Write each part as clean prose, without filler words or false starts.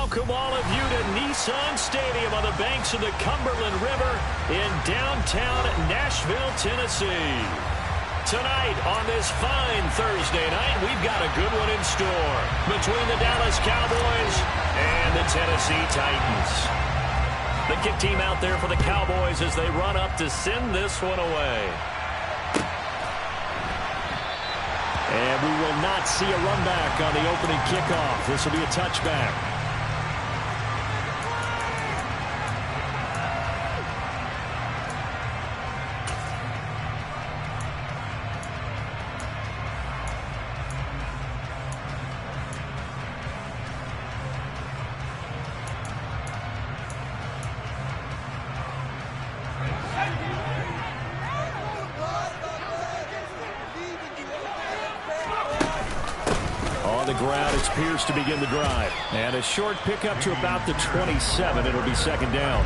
welcome all of you to Nissan Stadium on the banks of the Cumberland River in downtown Nashville, Tennessee. Tonight on this fine Thursday night, we've got a good one in store between the Dallas Cowboys and the Tennessee Titans. The kick team out there for the Cowboys as they run up to send this one away. And we will not see a run back on the opening kickoff. This will be a touchback. On the ground, it's Pierce to begin the drive. And a short pickup to about the 27. It'll be second down.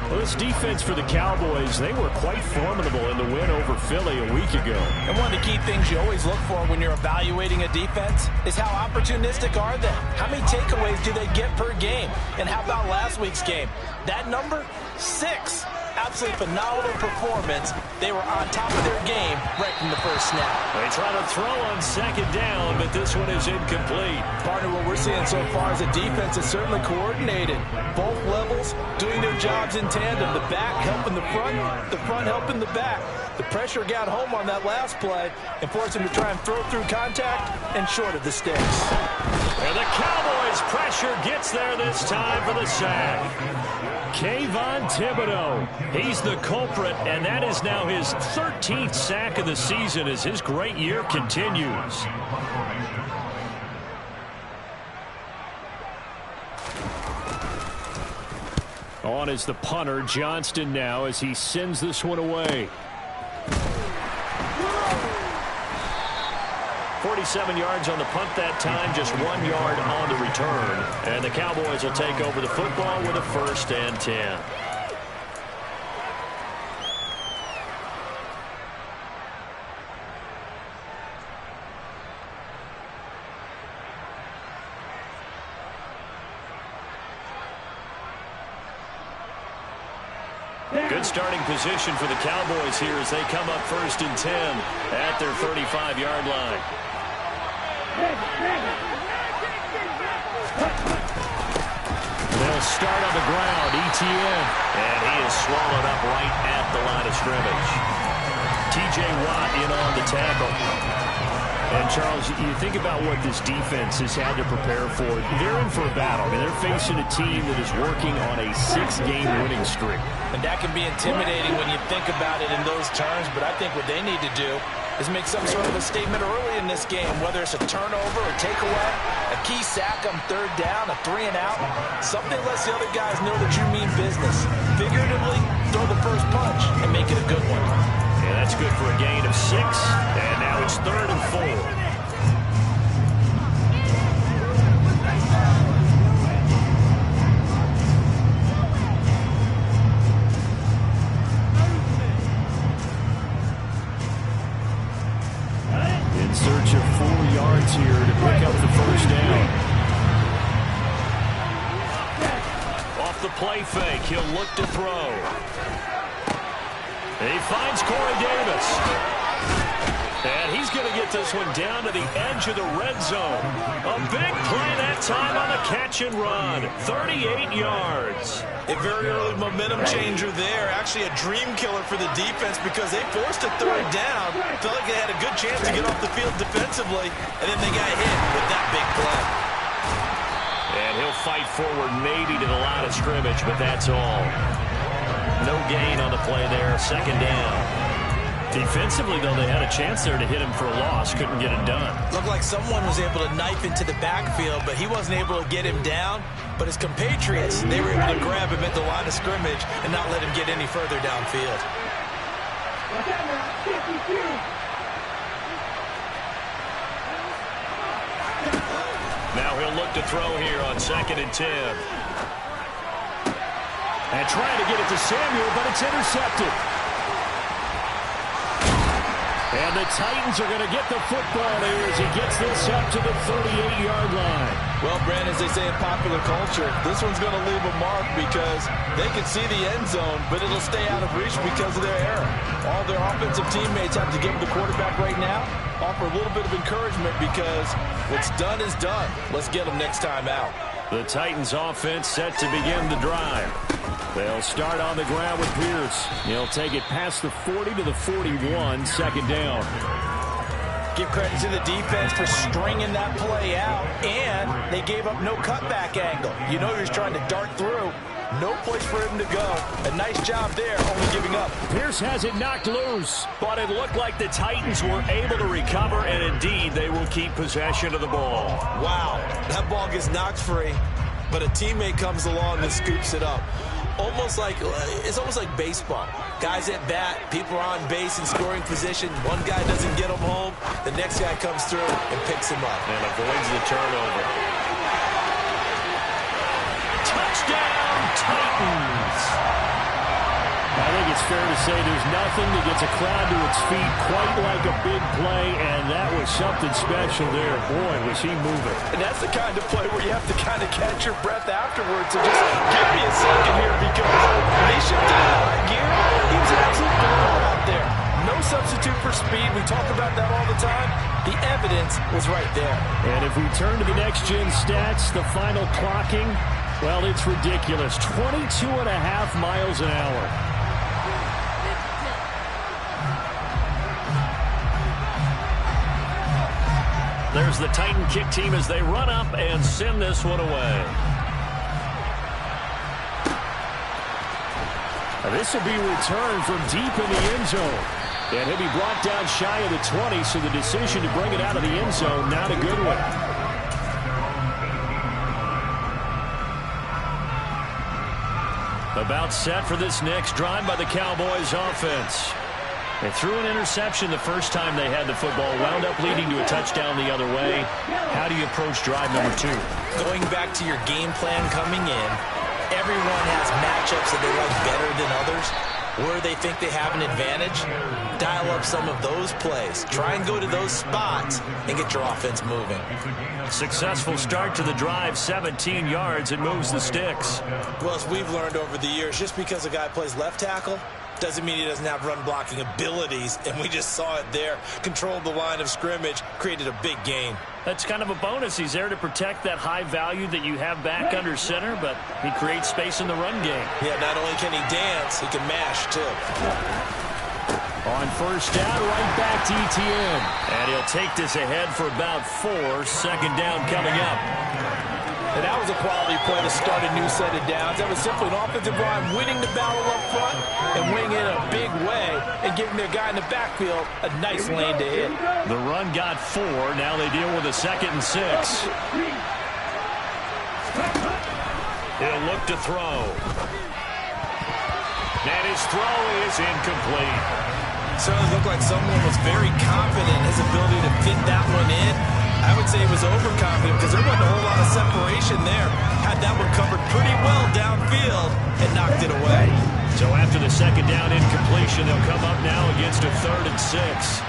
Well, this defense for the Cowboys, they were quite formidable in the win over Philly a week ago. And one of the key things you always look for when you're evaluating a defense is how opportunistic are they? How many takeaways do they get per game? And how about last week's game? That number, 6. Absolutely phenomenal performance. They were on top of their game right from the first snap. They try to throw on second down, but this one is incomplete. Partner, what we're seeing so far is a defense is certainly coordinated. Both levels doing their jobs in tandem. The back helping the front helping the back. The pressure got home on that last play and forced him to try and throw through contact and short of the sticks. And the Cowboys' pressure gets there this time for the sack. Kayvon Thibodeau, he's the culprit, and that is now his 13th sack of the season as his great year continues. On is the punter, Johnston now, as he sends this one away. 47 yards on the punt that time, just 1 yard on the return. And the Cowboys will take over the football with a 1st and 10. Good starting position for the Cowboys here as they come up 1st and 10 at their 35-yard line. They'll start on the ground. ETN. And he is swallowed up right at the line of scrimmage. T.J. Watt in on the tackle. And, Charles, you think about what this defense has had to prepare for. They're in for a battle. I mean, they're facing a team that is working on a 6-game winning streak. And that can be intimidating when you think about it in those terms, but I think what they need to do is make some sort of a statement early in this game, whether it's a turnover, a takeaway, a key sack on 3rd down, a 3 and out, something lets the other guys know that you mean business. Figuratively, throw the first punch and make it a good one. Yeah, that's good for a gain of 6, and now it's 3rd and 4. In search of 4 yards here to pick up the 1st down. Off the play fake, he'll look to throw. He finds Corey Davis. And he's going to get this one down to the edge of the red zone. A big play that time on the catch and run. 38 yards. A very early momentum changer there. Actually a dream killer for the defense because they forced a 3rd down. Felt like they had a good chance to get off the field defensively. And then they got hit with that big play. And he'll fight forward maybe to the line of scrimmage, but that's all. No gain on the play there. 2nd down. Defensively, though, they had a chance there to hit him for a loss. Couldn't get it done. Looked like someone was able to knife into the backfield, but he wasn't able to get him down. But his compatriots, they were able to grab him at the line of scrimmage and not let him get any further downfield. Now he'll look to throw here on 2nd and 10. And trying to get it to Samuel, but it's intercepted. And the Titans are going to get the football here as he gets this up to the 38-yard line. Well, Brandon, as they say in popular culture, this one's going to leave a mark because they can see the end zone, but it'll stay out of reach because of their error. All their offensive teammates have to give the quarterback right now, offer a little bit of encouragement because what's done is done. Let's get them next time out. The Titans offense set to begin the drive. They'll start on the ground with Pierce. He'll take it past the 40 to the 41, second down. Give credit to the defense for stringing that play out, and they gave up no cutback angle. You know he was trying to dart through. No place for him to go. A nice job there, only giving up. Pierce has it knocked loose, but it looked like the Titans were able to recover, and indeed they will keep possession of the ball. Wow, that ball gets knocked free, but a teammate comes along and scoops it up. It's almost like baseball. Guys at bat, people are on base in scoring position. One guy doesn't get him home. The next guy comes through and picks him up. And avoids the turnover. Touchdown, Titans! I think it's fair to say there's nothing that gets a crowd to its feet quite like a big play, and that was something special there. Boy, was he moving. And that's the kind of play where you have to kind of catch your breath afterwards. So just give me a second here because when they shifted into high gear, he was an absolute blowout out there. No substitute for speed. We talk about that all the time. The evidence was right there. And if we turn to the next-gen stats, the final clocking, well, it's ridiculous. 22.5 miles an hour. There's the Titan kick team as they run up and send this one away. This will be returned from deep in the end zone. And he'll be brought down shy of the 20, so the decision to bring it out of the end zone, not a good one. About set for this next drive by the Cowboys offense. They threw an interception the first time they had the football, wound up leading to a touchdown the other way. How do you approach drive number 2? Going back to your game plan coming in, everyone has matchups that they like better than others. Where they think they have an advantage, dial up some of those plays. Try and go to those spots and get your offense moving. Successful start to the drive, 17 yards, and moves the sticks. Well, as we've learned over the years, just because a guy plays left tackle doesn't mean he doesn't have run blocking abilities, and we just saw it there. Controlled the line of scrimmage, created a big gain. That's kind of a bonus. He's there to protect that high value that you have back under center, but he creates space in the run game. Yeah, not only can he dance, he can mash, too. On first down, right back to ETN. And he'll take this ahead for about 4. Second down coming up. And that was a quality play to start a new set of downs. That was simply an offensive line winning the battle up front and winning it in a big way and giving their guy in the backfield a nice lane to hit. The run got 4. Now they deal with a 2nd and 6. He'll look to throw. And his throw is incomplete. Certainly looked like someone was very confident in his ability to fit that one in. I would say he was overconfident because there wasn't a whole lot of separation there. Had that one covered pretty well downfield and knocked it away. So after the 2nd down incompletion, they'll come up now against a 3rd and 6.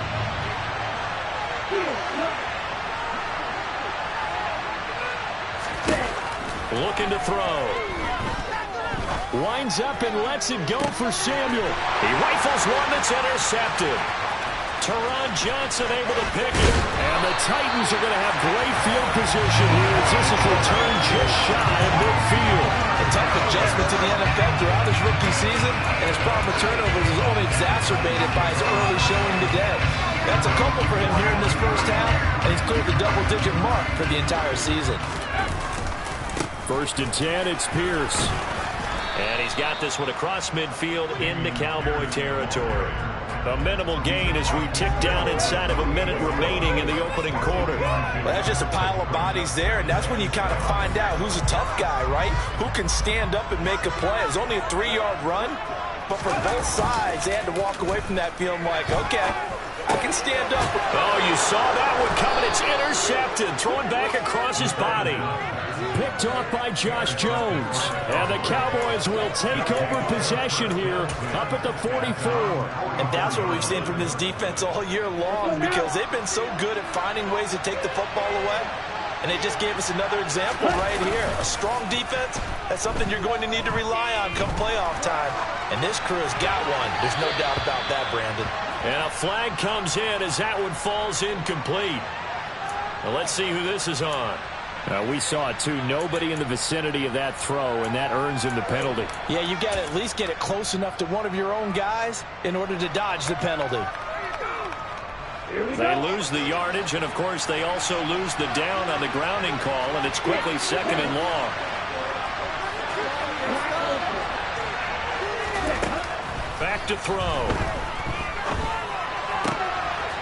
Looking to throw. Winds up and lets it go for Samuel. He rifles one that's intercepted. Teron Johnson able to pick it. And the Titans are going to have great field position here as this is returned just shy of midfield. A tough adjustment to the NFL throughout his rookie season, and his problem with turnovers is only exacerbated by his early showing today. That's a couple for him here in this first half, and he's cleared the double-digit mark for the entire season. 1st and 10, it's Pierce. And he's got this one across midfield into Cowboy territory. A minimal gain as we tick down inside of a minute remaining in the opening quarter. Well, that's just a pile of bodies there, and that's when you kind of find out who's a tough guy, right? Who can stand up and make a play. It was only a 3-yard run, but for both sides, they had to walk away from that feeling like, okay, I can stand up. Oh, you saw that one coming. It's intercepted. Thrown back across his body. Picked off by Josh Jones. And the Cowboys will take over possession here up at the 44. And that's what we've seen from this defense all year long because they've been so good at finding ways to take the football away. And they just gave us another example right here. A strong defense, that's something you're going to need to rely on come playoff time. And this crew has got one. There's no doubt about that, Brandon. And a flag comes in as that one falls incomplete. Now let's see who this is on. We saw it, too. Nobody in the vicinity of that throw, and that earns him the penalty. Yeah, you've got to at least get it close enough to one of your own guys in order to dodge the penalty. They lose the yardage, and, of course, they also lose the down on the grounding call, and it's quickly 2nd and long. Back to throw.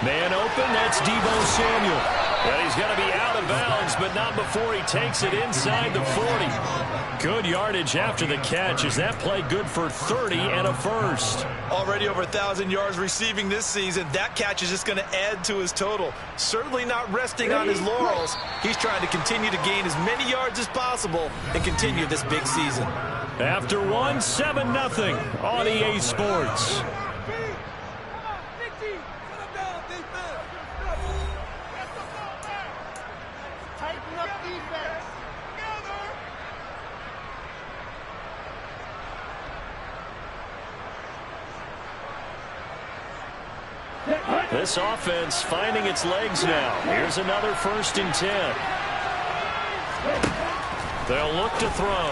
Man open, that's Deebo Samuel. And he's going to be out of bounds, but not before he takes it inside the 40. Good yardage after the catch. Is that play good for 30 and a first? Already over 1,000 yards receiving this season. That catch is just going to add to his total. Certainly not resting on his laurels. He's trying to continue to gain as many yards as possible and continue this big season. After one, 7-0 on EA Sports. This offense finding its legs now. Here's another 1st and 10. They'll look to throw.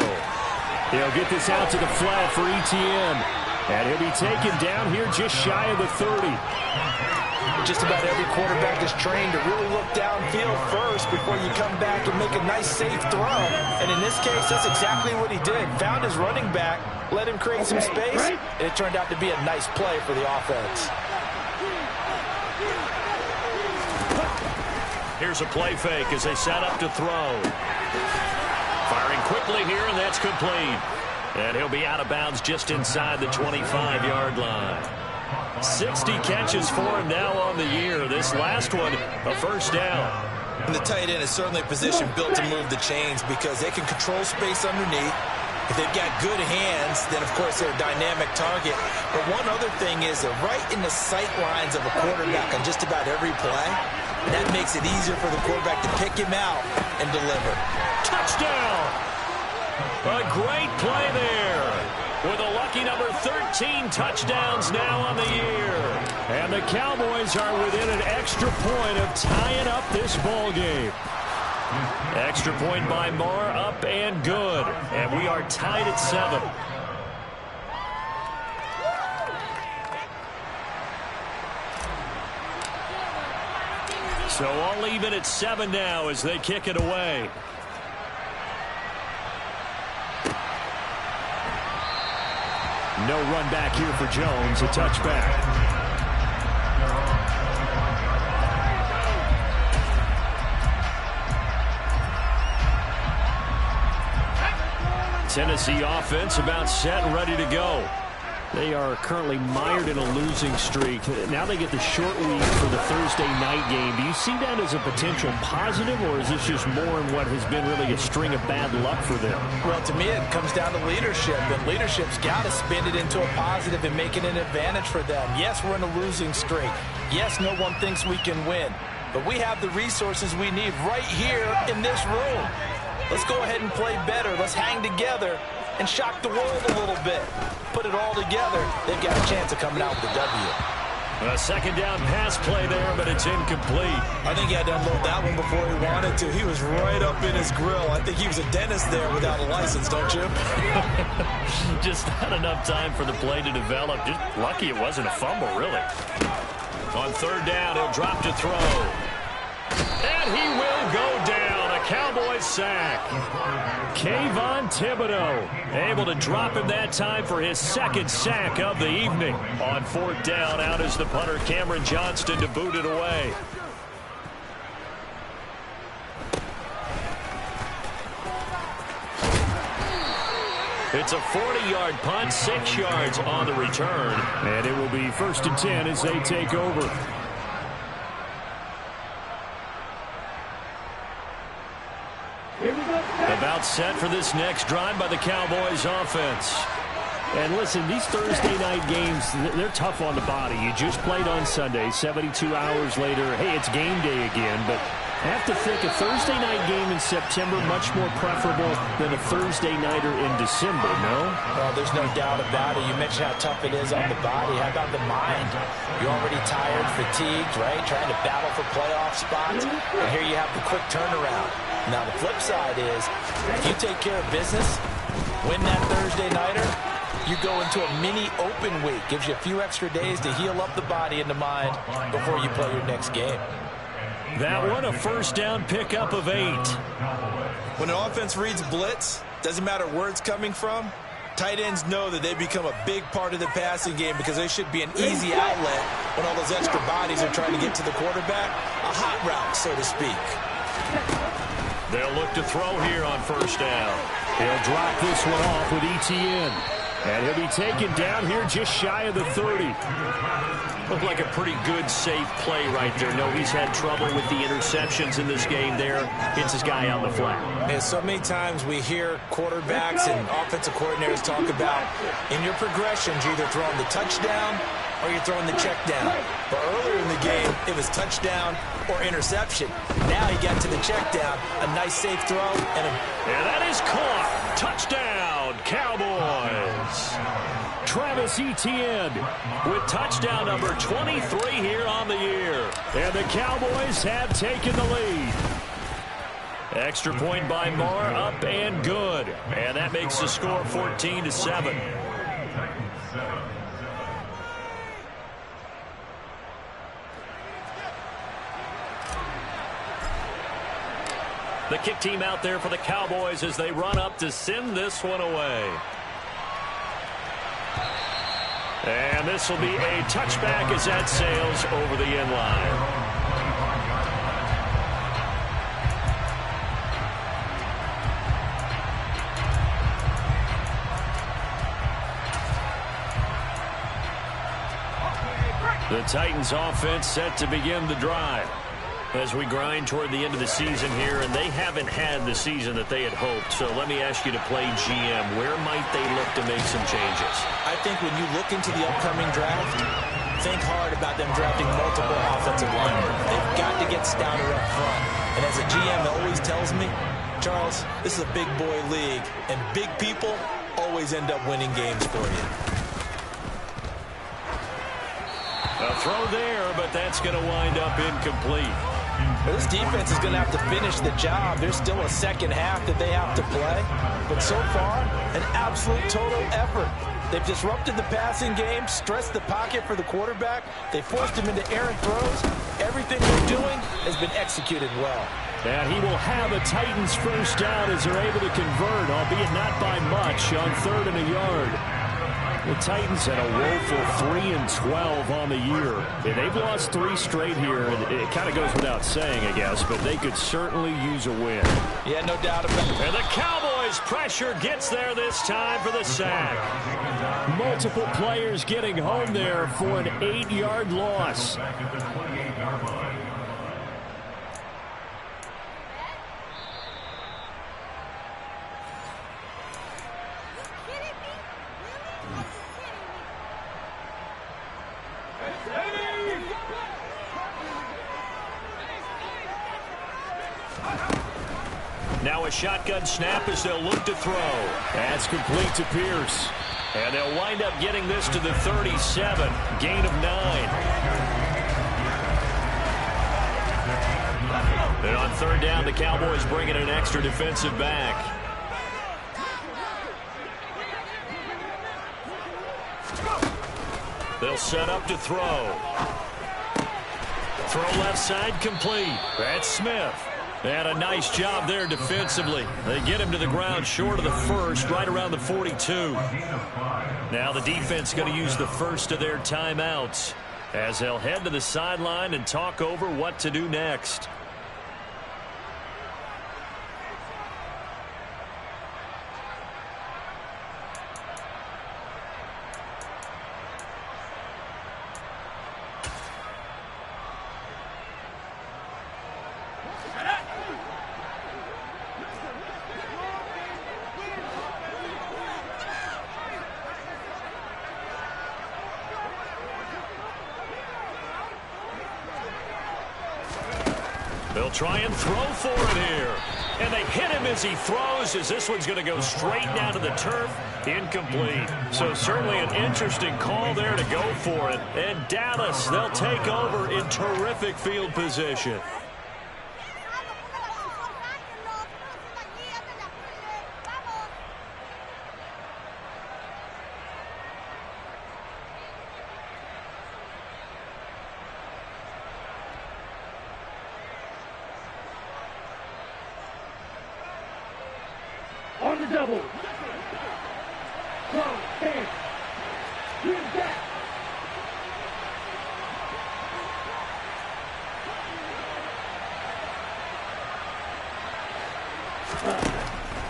He'll get this out to the flat for ETN. And he'll be taken down here just shy of the 30. Just about every quarterback is trained to really look downfield first before you come back and make a nice, safe throw. And in this case, that's exactly what he did. Found his running back, let him create some space, and it turned out to be a nice play for the offense. Here's a play fake as they set up to throw. Firing quickly here, and that's complete. And he'll be out of bounds just inside the 25-yard line. 60 catches for him now on the year. This last one, a 1st down. And the tight end is certainly a position built to move the chains because they can control space underneath. If they've got good hands, then, of course, they're a dynamic target. But one other thing is they're right in the sight lines of a quarterback on just about every play. And that makes it easier for the quarterback to pick him out and deliver. Touchdown! A great play there. With a lucky number 13 touchdowns now on the year. And the Cowboys are within an extra point of tying up this ball game. Extra point by Moore, up and good. And we are tied at 7. So all even at 7 now as they kick it away. No run back here for Jones, a touchback. Tennessee offense about set and ready to go. They are currently mired in a losing streak. Now they get the short week for the Thursday night game. Do you see that as a potential positive, or is this just more in what has been really a string of bad luck for them? Well, to me, it comes down to leadership, and leadership's got to spin it into a positive and make it an advantage for them. Yes, we're in a losing streak. Yes, no one thinks we can win, but we have the resources we need right here in this room. Let's go ahead and play better. Let's hang together and shock the world a little bit. Put it all together. They've got a chance of coming out with a W. A 2nd down pass play there, but it's incomplete. I think he had to unload that one before he wanted to. He was right up in his grill. I think he was a dentist there without a license, don't you? Just not enough time for the play to develop. Just lucky it wasn't a fumble, really. On 3rd down, he'll drop to throw. And he will go down. A Cowboys sack. Kayvon Thibodeau able to drop him that time for his 2nd sack of the evening. On 4th down, out is the punter Cameron Johnston to boot it away. It's a 40-yard punt, 6 yards on the return. And it will be 1st and 10 as they take over. About set for this next drive by the Cowboys offense. And listen, these Thursday night games, they're tough on the body. You just played on Sunday, 72 hours later. Hey, it's game day again, but I have to think a Thursday night game in September much more preferable than a Thursday nighter in December, no? Well, there's no doubt about it. You mentioned how tough it is on the body. How about the mind? You're already tired, fatigued, right? Trying to battle for playoff spots. And here you have the quick turnaround. Now, the flip side is, if you take care of business, win that Thursday nighter, you go into a mini open week. Gives you a few extra days to heal up the body and the mind before you play your next game. That one, a first down pickup of 8. When an offense reads blitz, doesn't matter where it's coming from, tight ends know that they become a big part of the passing game because they should be an easy outlet when all those extra bodies are trying to get to the quarterback. A hot route, so to speak. They'll look to throw here on first down. He'll drop this one off with ETN. And he'll be taken down here just shy of the 30. Looked like a pretty good, safe play right there. No, he's had trouble with the interceptions in this game there. Hits his guy on the flat. And so many times we hear quarterbacks and offensive coordinators talk about in your progressions, you're either throwing the touchdown or you're throwing the check down. But earlier in the game, it was touchdown or interception. Now he got to the check down. A nice safe throw. And that is caught. Touchdown, Cowboys. Travis Etienne with touchdown number 23 here on the year. And the Cowboys have taken the lead. Extra point by Marr, up and good. And that makes the score 14-7. The kick team out there for the Cowboys as they run up to send this one away. And this will be a touchback as that sails over the end line. The Titans offense set to begin the drive as we grind toward the end of the season here, and they haven't had the season that they had hoped. So let me ask you to play GM. Where might they look to make some changes? I think when you look into the upcoming draft, think hard about them drafting multiple offensive linemen. They've got to get stouter up front. And as a GM always tells me, Charles, this is a big boy league, and big people always end up winning games for you. A throw there, but that's going to wind up incomplete. Well, this defense is going to have to finish the job. There's still a second half that they have to play. But so far, an absolute total effort. They've disrupted the passing game, stressed the pocket for the quarterback. They forced him into errant throws. Everything they're doing has been executed well. And he will have a Titans first down as they're able to convert, albeit not by much, on 3rd and a yard. The Titans had a woeful 3-12 on the year. And they've lost 3 straight here. It kind of goes without saying, I guess, but they could certainly use a win. Yeah, no doubt about it. And the Cowboys' pressure gets there this time for the sack. Multiple players getting home there for an 8-yard loss. Now a shotgun snap as they'll look to throw. That's complete to Pierce. And they'll wind up getting this to the 37. Gain of 9. And on 3rd down, the Cowboys bring in an extra defensive back. They'll set up to throw. Throw left side complete. That's Smith. And a nice job there defensively. They get him to the ground short of the first, right around the 42. Now the defense going to use the first of their timeouts as they'll head to the sideline and talk over what to do next. try and throw for it here. And they hit him as he throws, as this one's going to go straight down to the turf. Incomplete. So certainly an interesting call there to go for it. And Dallas, they'll take over in terrific field position. On the double. Throw, hands. Use that.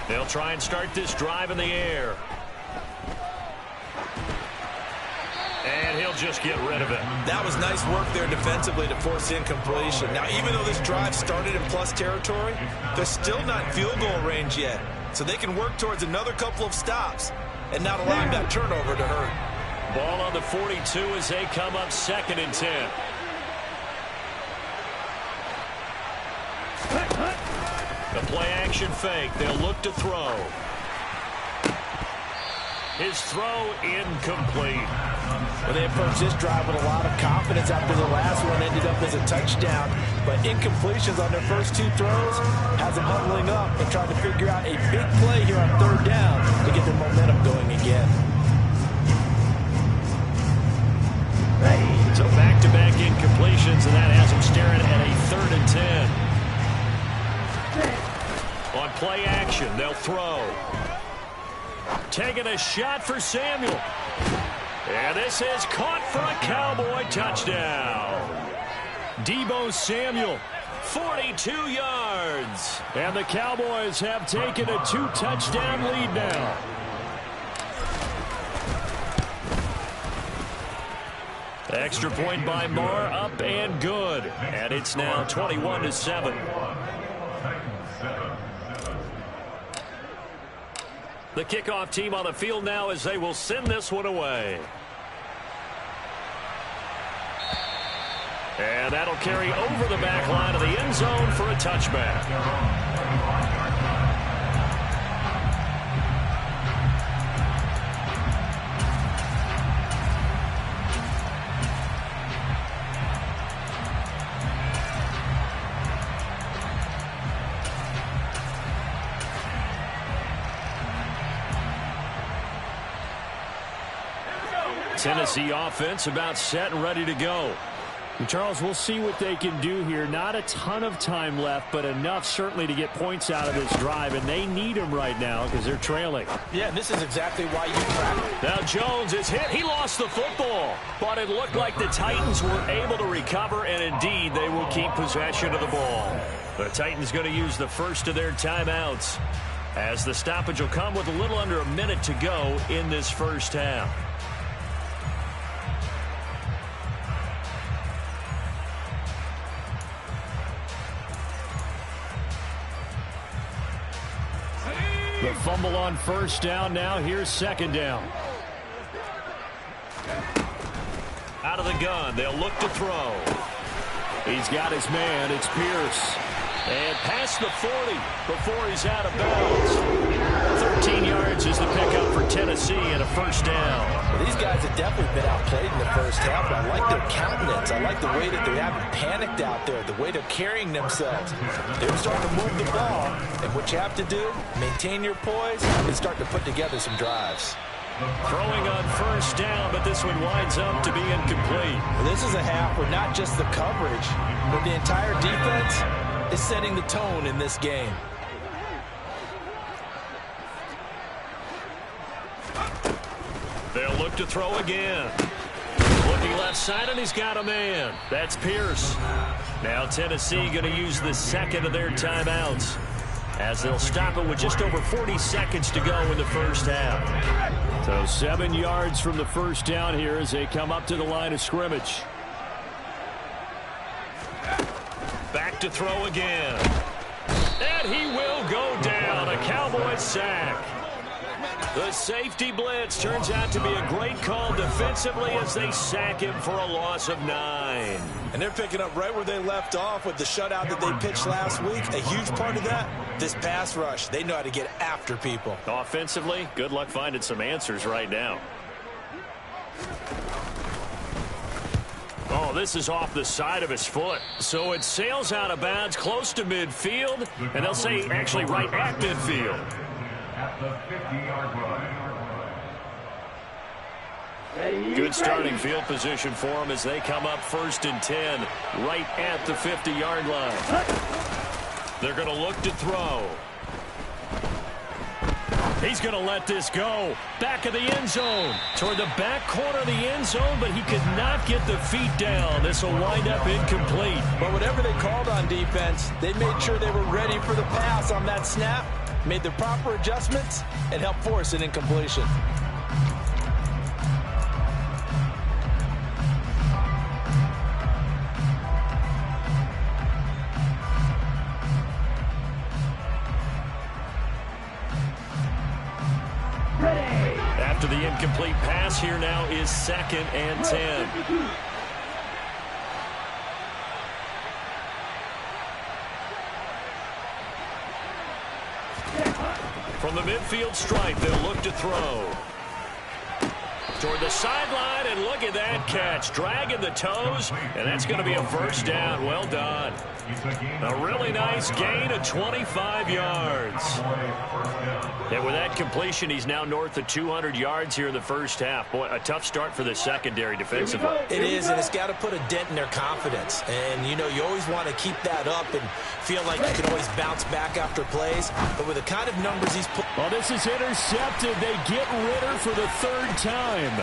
They'll try and start this drive in the air. And he'll just get rid of it. That was nice work there defensively to force incompletion. Now, even though this drive started in plus territory, they're still not in field goal range yet. So they can work towards another couple of stops and not allowing that turnover to hurt. Ball on the 42 as they come up 2nd and 10. The play action fake. They'll look to throw. His throw incomplete. Well, they approached this drive with a lot of confidence after the last one ended up as a touchdown. But incompletions on their first 2 throws has them huddling up and trying to figure out a big play here on 3rd down to get their momentum going again. So back-to-back incompletions, and that has them staring at a 3rd and 10. On play action, they'll throw. Taking a shot for Samuel. And this is caught for a Cowboy touchdown. Deebo Samuel, 42 yards. And the Cowboys have taken a 2-touchdown lead now. Extra point by Marr, up and good. And it's now 21-7. The kickoff team on the field now as they will send this one away. And that'll carry over the back line of the end zone for a touchback. Tennessee offense about set and ready to go. And Charles, we'll see what they can do here. Not a ton of time left, but enough certainly to get points out of this drive, and they need them right now because they're trailing. Yeah, and this is exactly why you practice. Now Jones is hit. He lost the football, but it looked like the Titans were able to recover, and indeed they will keep possession of the ball. The Titans going to use the first of their timeouts as the stoppage will come with a little under a minute to go in this first half. The fumble on first down. Now here's 2nd down. Out of the gun. They'll look to throw. He's got his man. It's Pierce. And past the 40 before he's out of bounds. 13 yards is the pickup for Tennessee and a first down. Well, these guys have definitely been outplayed in the first half, but I like their countenance. I like the way that they haven't panicked out there, the way they're carrying themselves. They're starting to move the ball, and what you have to do, maintain your poise, and start to put together some drives. Throwing on first down, but this one winds up to be incomplete. Well, this is a half where not just the coverage, but the entire defense is setting the tone in this game. They'll look to throw again. Looking left side, and he's got a man. That's Pierce. Now Tennessee going to use the second of their timeouts as they'll stop it with just over 40 seconds to go in the first half. So 7 yards from the first down here as they come up to the line of scrimmage. Back to throw again. And he will go down. A Cowboy sack. The safety blitz turns out to be a great call defensively as they sack him for a loss of 9. And they're picking up right where they left off with the shutout that they pitched last week. A huge part of that, this pass rush. They know how to get after people. Offensively, good luck finding some answers right now. Oh, this is off the side of his foot. So it sails out of bounds close to midfield, and they'll say actually right at midfield. At the 50-yard line. Good starting field position for them as they come up 1st and 10 right at the 50-yard line. They're going to look to throw. He's going to let this go. Back of the end zone. Toward the back corner of the end zone, but he could not get the feet down. This will wind up incomplete. But whatever they called on defense, they made sure they were ready for the pass on that snap, made the proper adjustments, and helped force an incompletion. After the incomplete pass, here now is 2nd and 10. From the midfield stripe, they'll look to throw. Toward the sideline, and look at that catch. Dragging the toes, and that's going to be a 1st down. Well done. A really nice gain of 25 yards. And with that completion, he's now north of 200 yards here in the 1st half. Boy, a tough start for the secondary defensively. It is, and it's got to put a dent in their confidence. And, you know, you always want to keep that up and feel like you can always bounce back after plays. But with the kind of numbers he's put... Well, this is intercepted. They get Ritter for the 3rd time.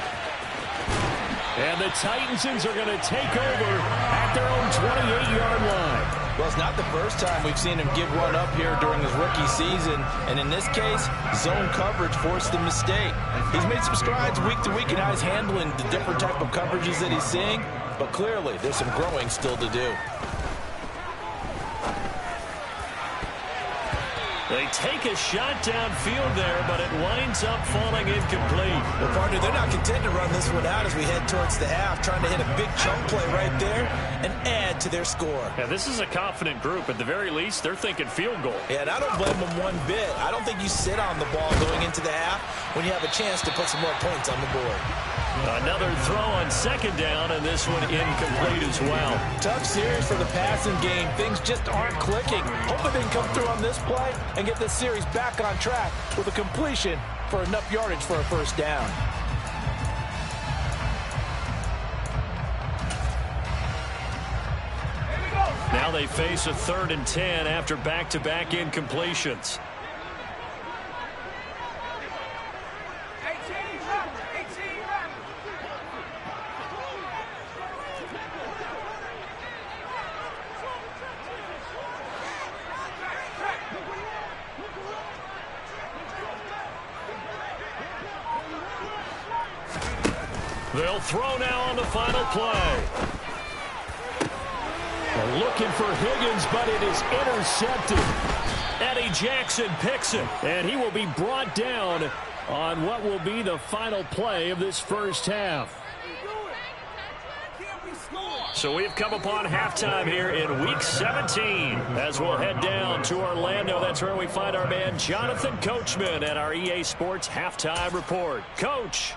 And the Titansons are going to take over at their own 28-yard line. Well, it's not the first time we've seen him give one up here during his rookie season. And in this case, zone coverage forced the mistake. He's made some strides week to week in how he's handling the different type of coverages that he's seeing. But clearly, there's some growing still to do. They take a shot downfield there, but it winds up falling incomplete. Well, partner, they're not content to run this one out as we head towards the half, trying to hit a big chunk play right there and add to their score. Yeah, this is a confident group. At the very least, they're thinking field goal. Yeah, and I don't blame them one bit. I don't think you sit on the ball going into the half when you have a chance to put some more points on the board. Another throw on 2nd down, and this one incomplete as well. Tough series for the passing game. Things just aren't clicking. Hoping they can come through on this play and get this series back on track with a completion for enough yardage for a 1st down. Now they face a 3rd and 10 after back-to-back incompletions. They'll throw now on the final play. They're looking for Higgins, but it is intercepted. Eddie Jackson picks it. And he will be brought down on what will be the final play of this 1st half. So we've come upon halftime here in Week 17. As we'll head down to Orlando, that's where we find our man Jonathan Coachman at our EA Sports Halftime Report. Coach.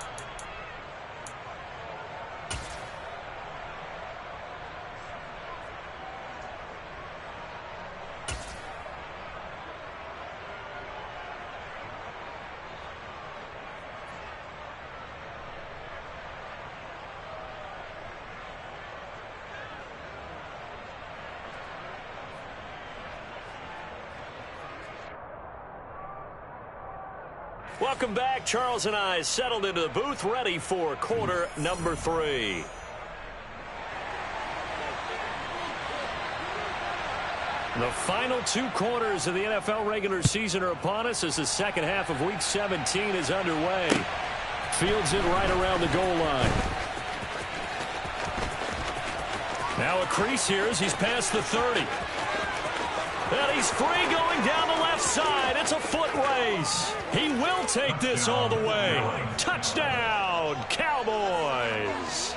Welcome back. Charles and I settled into the booth, ready for quarter number 3. The final 2 quarters of the NFL regular season are upon us as the 2nd half of Week 17 is underway. Fields it right around the goal line. Now a crease here as he's past the 30. And he's free going down the left side. It's a foot race. He will take this all the way. Touchdown, Cowboys.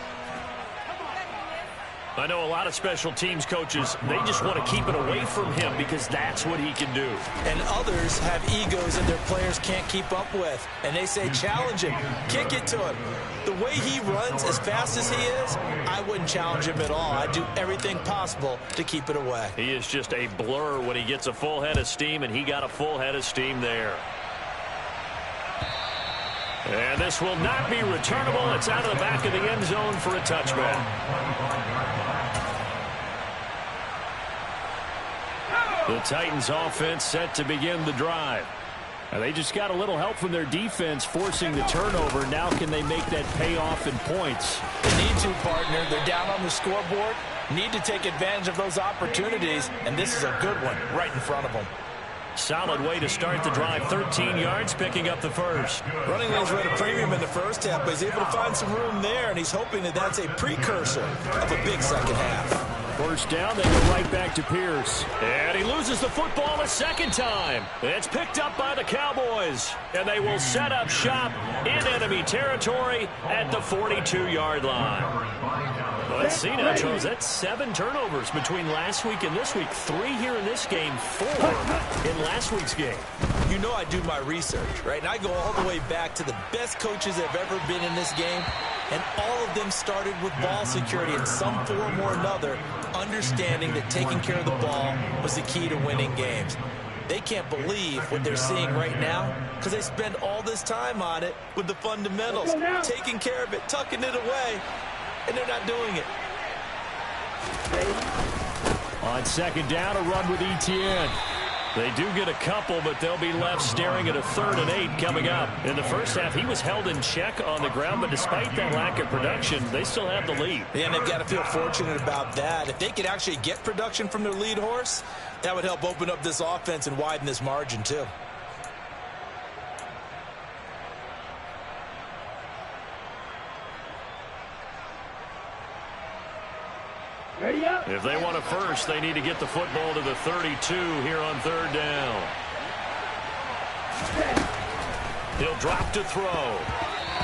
I know a lot of special teams coaches, they just want to keep it away from him because that's what he can do. And others have egos that their players can't keep up with. And they say, challenge him, kick it to him. The way he runs, as fast as he is, I wouldn't challenge him at all. I'd do everything possible to keep it away. He is just a blur when he gets a full head of steam, and he got a full head of steam there. And this will not be returnable. It's out of the back of the end zone for a touchback. The Titans offense set to begin the drive. Now they just got a little help from their defense forcing the turnover. Now can they make that pay off in points? They need to, partner. They're down on the scoreboard. Need to take advantage of those opportunities, and this is a good one right in front of them. Solid way to start the drive. 13 yards, picking up the first. Running lanes were at a premium in the first half, but he's able to find some room there, and he's hoping that that's a precursor of a big second half. First down, they go right back to Pierce. And he loses the football a second time. It's picked up by the Cowboys. And they will set up shop in enemy territory at the 42-yard line. Let's see now, Charles. That's 7 turnovers between last week and this week. 3 here in this game, 4 in last week's game. You know I do my research, right? And I go all the way back to the best coaches that have ever been in this game. And all of them started with ball security in some form or another, understanding that taking care of the ball was the key to winning games. They can't believe what they're seeing right now because they spend all this time on it with the fundamentals, taking care of it, tucking it away, and they're not doing it. On second down, a run with Etienne. They do get a couple, but they'll be left staring at a 3rd and 8 coming up. In the first half, he was held in check on the ground, but despite that lack of production, they still have the lead. Yeah, and they've got to feel fortunate about that. If they could actually get production from their lead horse, that would help open up this offense and widen this margin, too. If they want a first, they need to get the football to the 32 here on 3rd down. He'll drop to throw.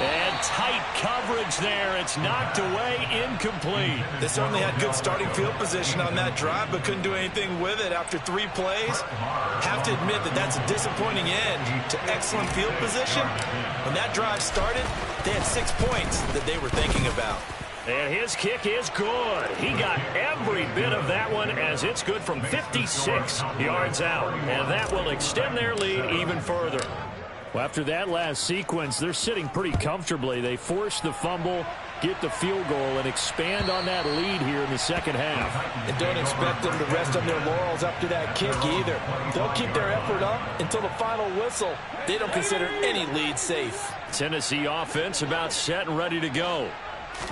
And tight coverage there. It's knocked away, incomplete. They certainly had good starting field position on that drive, but couldn't do anything with it after 3 plays. Have to admit that that's a disappointing end to excellent field position. When that drive started, they had 6 points that they were thinking about. And his kick is good. He got every bit of that one as it's good from 56 yards out. And that will extend their lead even further. Well, after that last sequence, they're sitting pretty comfortably. They force the fumble, get the field goal, and expand on that lead here in the second half. And don't expect them to rest on their laurels after that kick either. They'll keep their effort up until the final whistle. They don't consider any lead safe. Tennessee offense about set and ready to go.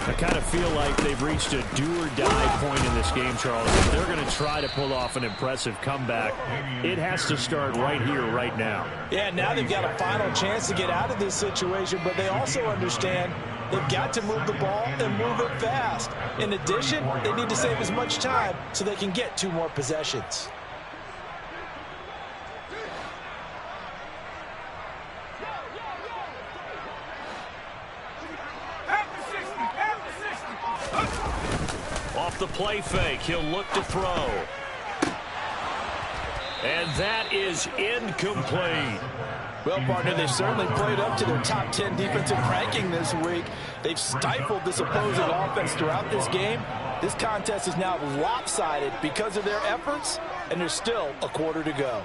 I kind of feel like they've reached a do-or-die point in this game, Charles. If they're going to try to pull off an impressive comeback, it has to start right here, right now. Yeah, now they've got a final chance to get out of this situation, but they also understand they've got to move the ball and move it fast. In addition, they need to save as much time so they can get 2 more possessions. Off the play fake, he'll look to throw. And that is incomplete. Well, partner, they've certainly played up to their top 10 defensive ranking this week. They've stifled this opposing offense throughout this game. This contest is now lopsided because of their efforts, and there's still a quarter to go.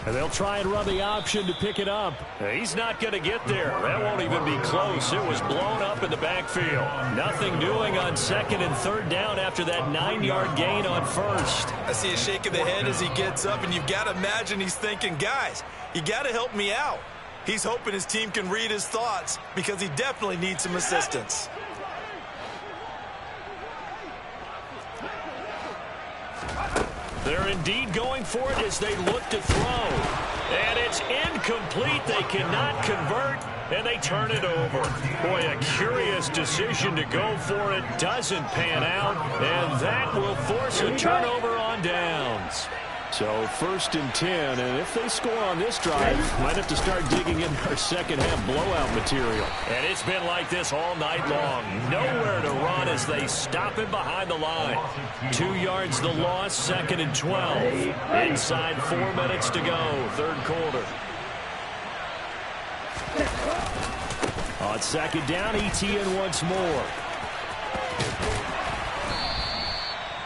And they'll try and run the option to pick it up. He's not going to get there. That won't even be close. It was blown up in the backfield. Nothing doing on 2nd and 3rd down after that 9-yard gain on 1st. I see a shake of the head as he gets up, and you've got to imagine he's thinking, guys, you got to help me out. He's hoping his team can read his thoughts because he definitely needs some assistance. They're indeed going for it as they look to throw. And it's incomplete. They cannot convert. and they turn it over. Boy, a curious decision to go for it. Doesn't pan out, and that will force a turnover on downs. So 1st and 10, and if they score on this drive, might have to start digging in their second-half blowout material. And it's been like this all night long. Nowhere to run as they stop him behind the line. 2 yards the loss, 2nd and 12. Inside 4 minutes to go, 3rd quarter. On 2nd down, ETN once more.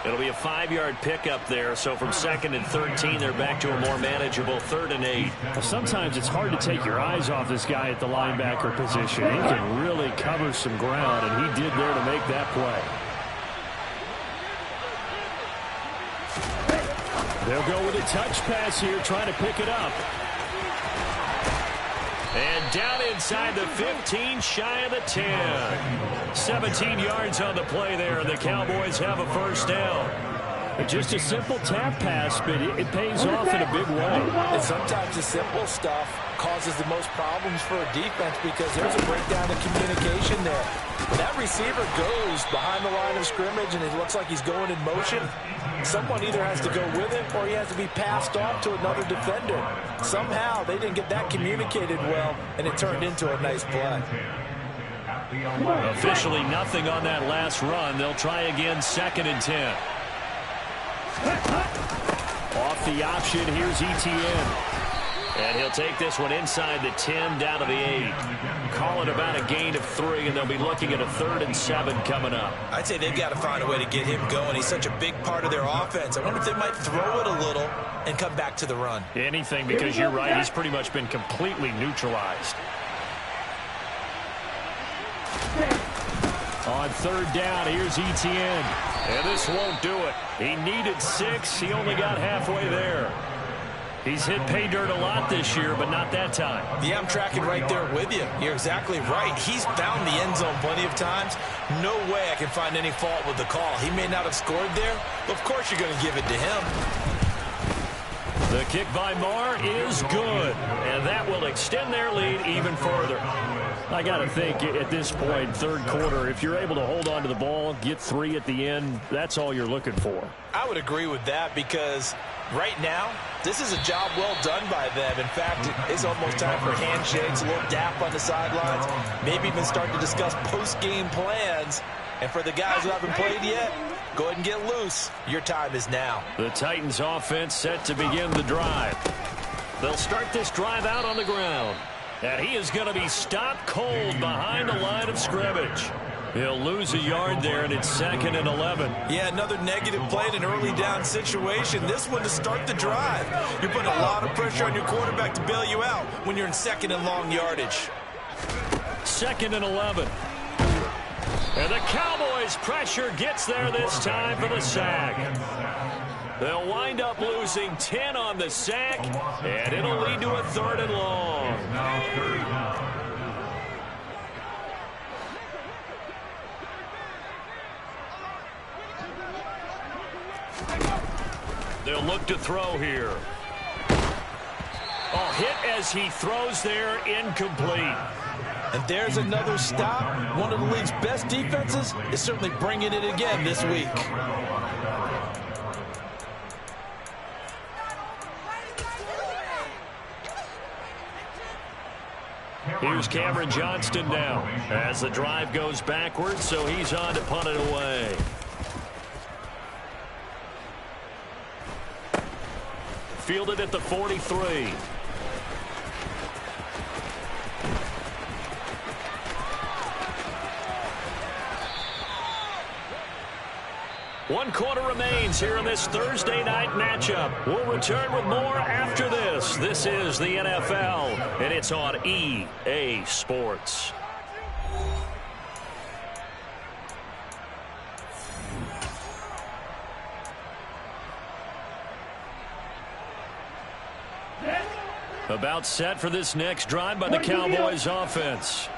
It'll be a 5-yard pickup there, so from 2nd and 13, they're back to a more manageable 3rd and 8. Well, sometimes it's hard to take your eyes off this guy at the linebacker position. He can really cover some ground, and he did there to make that play. They'll go with a touch pass here, trying to pick it up. And down inside the 15, shy of the 10. 17 yards on the play there, and the Cowboys have a 1st down. Just a simple tap pass, but it pays off in a big way. And sometimes the simple stuff causes the most problems for a defense because there's a breakdown in communication there. When that receiver goes behind the line of scrimmage and it looks like he's going in motion, someone either has to go with him or he has to be passed off to another defender. Somehow they didn't get that communicated well, and it turned into a nice play. Officially nothing on that last run. They'll try again, 2nd and 10. Off the option, here's ETN. And he'll take this one inside the 10, down to the 8. Call it about a gain of 3, and they'll be looking at a 3rd and 7 coming up. I'd say they've got to find a way to get him going. He's such a big part of their offense. I wonder if they might throw it a little and come back to the run. Anything, because you're right. He's pretty much been completely neutralized. On 3rd down, here's ETN. And this won't do it. He needed 6. He only got halfway there. He's hit pay dirt a lot this year, but not that time. Yeah, I'm tracking right there with you. You're exactly right. He's found the end zone plenty of times. No way I can find any fault with the call. He may not have scored there, but of course you're going to give it to him. The kick by Marr is good, and that will extend their lead even further. I got to think at this point, 3rd quarter, if you're able to hold on to the ball, get 3 at the end, that's all you're looking for. I would agree with that because right now, this is a job well done by them. In fact, it's almost time for handshakes, a little dap on the sidelines, maybe even start to discuss post-game plans. And for the guys who haven't played yet, go ahead and get loose. Your time is now. The Titans offense set to begin the drive. They'll start this drive out on the ground. And he is going to be stopped cold behind the line of scrimmage. He'll lose a yard there, and it's 2nd and 11. Yeah, another negative play in an early down situation. This one to start the drive. You're putting a lot of pressure on your quarterback to bail you out when you're in 2nd and long yardage. 2nd and 11. And the Cowboys' pressure gets there this time for the sack. They'll wind up losing 10 on the sack, and it'll lead to a 3rd and long. They'll look to throw here. Oh, hit as he throws there, incomplete. And there's another stop. One of the league's best defenses is certainly bringing it again this week. Here's Cameron Johnston now as the drive goes backwards, so he's on to punt it away. Fielded at the 43. One quarter remains here in this Thursday night matchup. We'll return with more after this. This is the NFL, and it's on EA Sports. About set for this next drive by the Cowboys offense.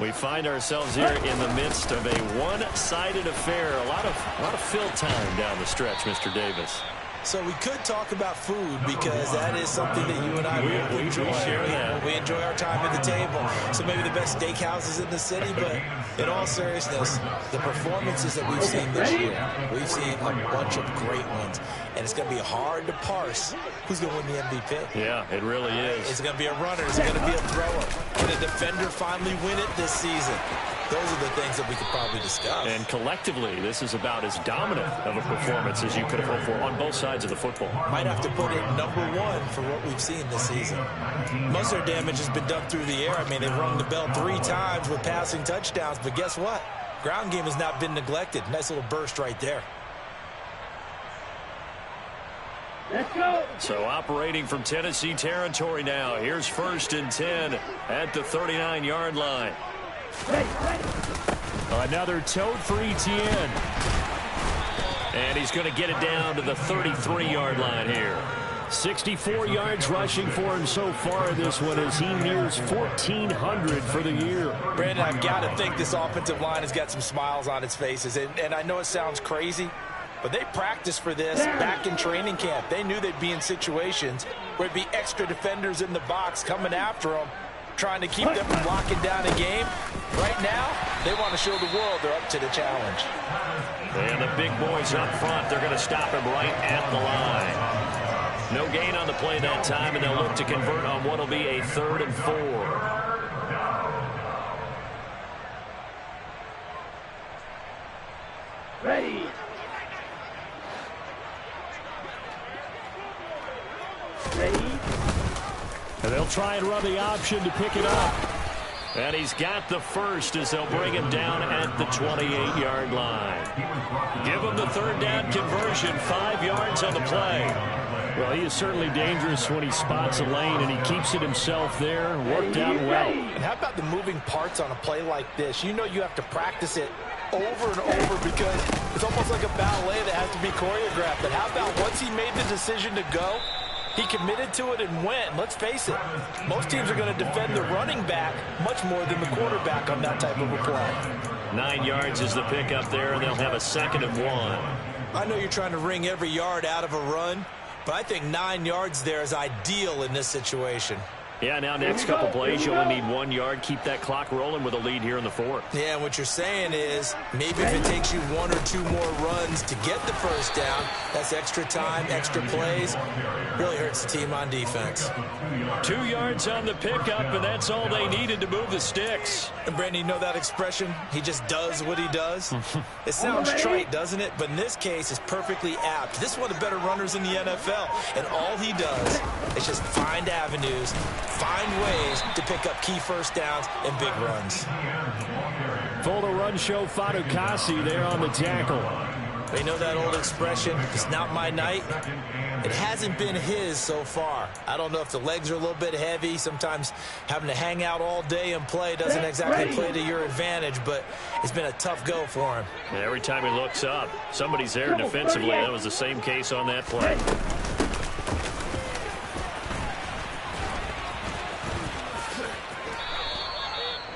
We find ourselves here in the midst of a one-sided affair. A lot of fill time down the stretch, Mr. Davis. So we could talk about food because that is something that you and I we enjoy. We share that. We enjoy our time at the table. So maybe the best steakhouses in the city, but in all seriousness, the performances that we've seen this year, we've seen a bunch of great ones. And it's going to be hard to parse who's going to win the MVP. Yeah, it really is. Is it going to be a runner? Is it going to be a thrower? Can a defender finally win it this season? Those are the things that we could probably discuss. And collectively, this is about as dominant of a performance as you could have hoped for on both sides of the football. Might have to put it #1 for what we've seen this season. Most of their damage has been done through the air. I mean, they've rung the bell 3 times with passing touchdowns, but guess what? Ground game has not been neglected. Nice little burst right there. Let's go. So operating from Tennessee territory now. Here's 1st and 10 at the 39-yard line. Another tote for Etienne. And he's going to get it down to the 33-yard line here. 64 yards rushing for him so far in this one as he nears 1,400 for the year. Brandon, I've got to think this offensive line has got some smiles on its faces. And I know it sounds crazy, but they practiced for this back in training camp. They knew they'd be in situations where it'd be extra defenders in the box coming after them, trying to keep them from locking down a game. Right now, they want to show the world they're up to the challenge. And the big boys up front, they're going to stop him right at the line. No gain on the play that time, and they'll look to convert on what will be a 3rd and 4. Ready. Ready. And they'll try and run the option to pick it up. And he's got the first as they'll bring him down at the 28-yard line. Give him the 3rd down conversion, 5 yards on the play. Well, he is certainly dangerous when he spots a lane, and he keeps it himself there. Worked out well. And how about the moving parts on a play like this? You know you have to practice it over and over because it's almost like a ballet that has to be choreographed. But how about once he made the decision to go, he committed to it and went. Let's face it, most teams are going to defend the running back much more than the quarterback on that type of a play. 9 yards is the pickup there, and they'll have a 2nd and 1. I know you're trying to wring every yard out of a run, but I think 9 yards there is ideal in this situation. Yeah, now next couple plays, you only need 1 yard. Keep that clock rolling with a lead here in the 4th. Yeah, and what you're saying is maybe if it takes you 1 or 2 more runs to get the first down, that's extra time, extra plays. Really hurts the team on defense. 2 yards on the pickup, and that's all they needed to move the sticks. And Brandon, you know that expression? He just does what he does. It sounds trite, doesn't it? But in this case, it's perfectly apt. This is one of the better runners in the NFL, and all he does is just find avenues, find ways to pick up key first downs and big runs. Full to run show Fadukasi there on the tackle. But you know that old expression, it's not my night? It hasn't been his so far. I don't know if the legs are a little bit heavy. Sometimes having to hang out all day and play doesn't exactly play to your advantage, but it's been a tough go for him. And every time he looks up, somebody's there defensively. That was the same case on that play.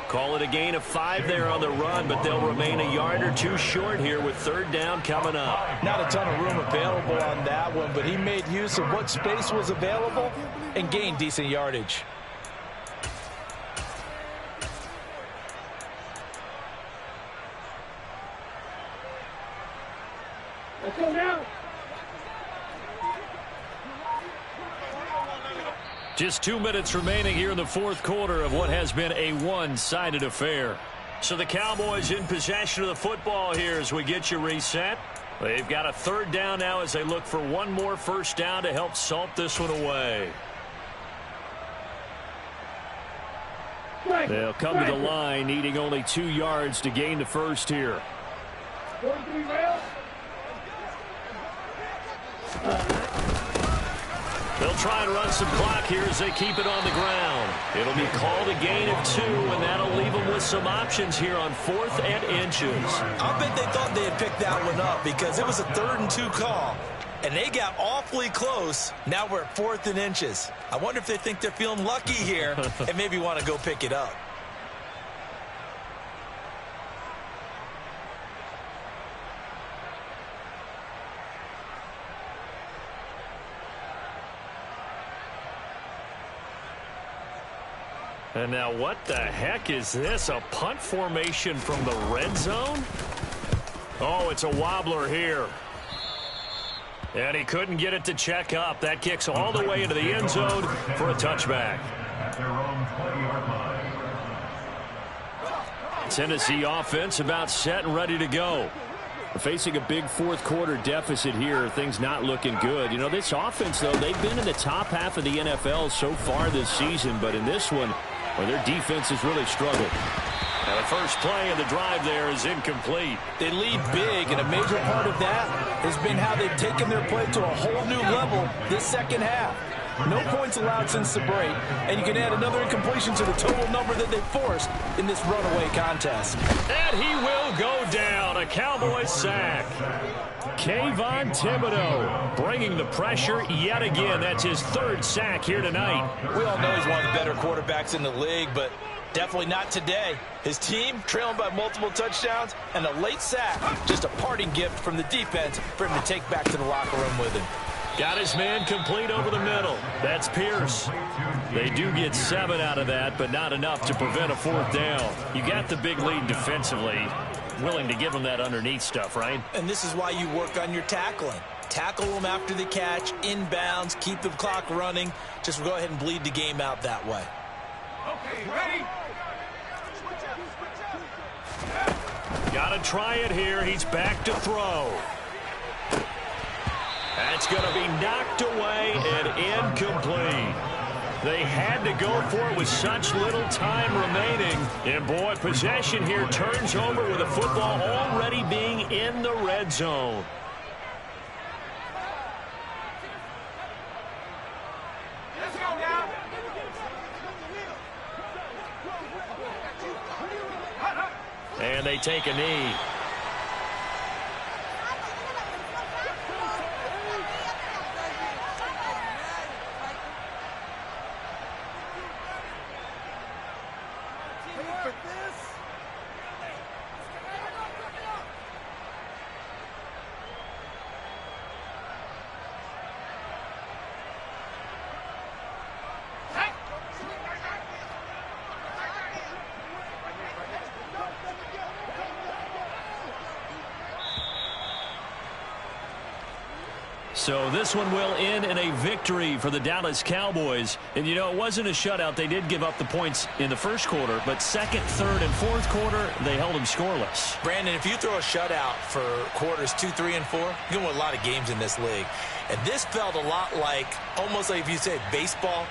Call it a gain of 5 there on the run, but they'll remain a yard or 2 short here with 3rd down coming up. Not a ton of room available on that one, but he made use of what space was available and gained decent yardage. Let's go now. Just 2 minutes remaining here in the 4th quarter of what has been a one-sided affair. So the Cowboys in possession of the football here as we get you reset. They've got a 3rd down now as they look for 1 more first down to help salt this one away. They'll come to the line needing only 2 yards to gain the first here. 43 rail. They'll try and run some clock here as they keep it on the ground. It'll be called a gain of 2, and that'll leave them with some options here on 4th and inches. I'll bet they thought they had picked that one up because it was a 3rd and 2 call, and they got awfully close. Now we're at 4th and inches. I wonder if they think they're feeling lucky here and maybe want to go pick it up. And now what the heck is this? A punt formation from the red zone? Oh, it's a wobbler here. And he couldn't get it to check up. That kicks all the way into the end zone for a touchback. Tennessee offense about set and ready to go. Facing a big fourth quarter deficit here, things not looking good. You know, this offense, though, they've been in the top half of the NFL so far this season, but in this one, well, their defense has really struggled. And the first play of the drive there is incomplete. They lead big, and a major part of that has been how they've taken their play to a whole new level this second half. No points allowed since the break, and you can add another incompletion to the total number that they forced in this runaway contest. And he will go down. A Cowboys sack. Kayvon Thibodeau bringing the pressure yet again. That's his third sack here tonight. We all know he's one of the better quarterbacks in the league, but definitely not today. His team trailing by multiple touchdowns, and a late sack, just a parting gift from the defense for him to take back to the locker room with him. Got his man complete over the middle. That's Pierce. They do get 7 out of that, but not enough to prevent a fourth down. You got the big lead defensively. Willing to give them that underneath stuff, right? And this is why you work on your tackling. Tackle them after the catch, inbounds, keep the clock running. Just go ahead and bleed the game out that way. Okay, ready? Got to try it here. He's back to throw. That's going to be knocked away and incomplete. They had to go for it with such little time remaining. And, boy, possession here turns over with the football already being in the red zone. Let's go now. And they take a knee. So this one will end in a victory for the Dallas Cowboys. And, you know, it wasn't a shutout. They did give up the points in the first quarter, but second, third, and fourth quarter, they held them scoreless. Brandon, if you throw a shutout for quarters 2, 3, and 4, you're going to win a lot of games in this league. And this felt a lot like, almost like if you say baseball,